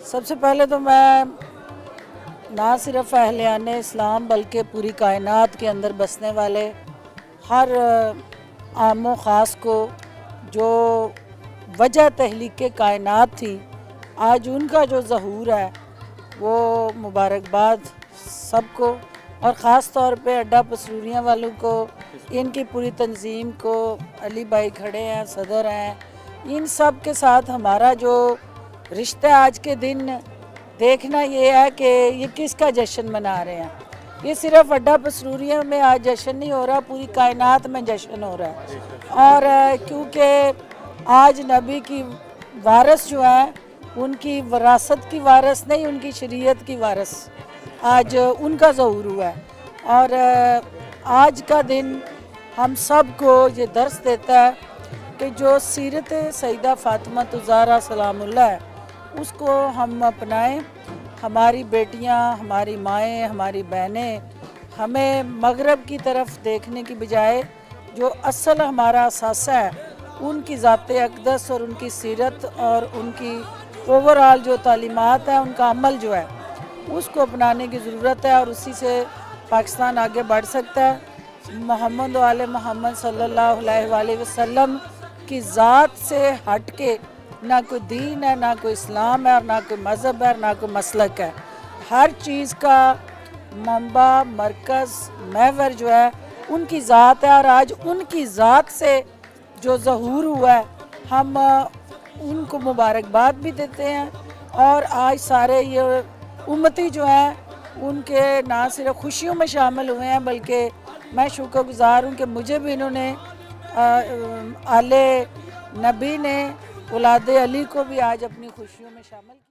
सबसे पहले तो मैं ना सिर्फ अहलियान इस्लाम बल्कि पूरी कायनात के अंदर बसने वाले हर आम व ख़ास को जो वजह तहलीक कायनात थी, आज उनका जो ज़हूर है वो मुबारकबाद सबको, और ख़ास तौर पे अड्डा पसरूरियाँ वालों को, इनकी पूरी तंजीम को, अली भाई खड़े हैं, सदर हैं, इन सब के साथ हमारा जो रिश्ता आज के दिन देखना ये है कि ये किसका जश्न मना रहे हैं। ये सिर्फ अड्डा पसरूरिया में आज जश्न नहीं हो रहा, पूरी कायनात में जश्न हो रहा है। और क्योंकि आज नबी की वारस जो है, उनकी विरासत की वारस नहीं, उनकी शरीयत की वारस आज उनका ज़हूर हुआ है। और आज का दिन हम सब को ये दर्स देता है कि जो सीरत सईदा फ़ातिमा ज़हरा सलामुल्लाह है उसको हम अपनाएं। हमारी बेटियां, हमारी माएँ, हमारी बहनें हमें मगरब की तरफ देखने की बजाय जो असल हमारा असासा है उनकी ज़ात अक़दस और उनकी सीरत और उनकी ओवरऑल जो तालीमात है, उनका अमल जो है उसको अपनाने की ज़रूरत है, और उसी से पाकिस्तान आगे बढ़ सकता है। मोहम्मद वाले मोहम्मद सल्लल्लाहु अलैहि वसल्लम की ज़ात से हट के ना कोई दीन है, ना कोई इस्लाम है, और ना कोई मज़हब है, ना कोई मसलक है। हर चीज़ का मंबा, मरकज़, महवर जो है उनकी ज़ात है, और आज उनकी ज़ात से जो ज़हूर हुआ है हम उनको मुबारकबाद भी देते हैं। और आज सारे ये उम्मती जो हैं उनके ना सिर्फ खुशियों में शामिल हुए हैं, बल्कि मैं शुक्रगुज़ार हूँ कि मुझे भी इन्होंने आले नबी ने औलाद अली को भी आज अपनी खुशियों में शामिल किया।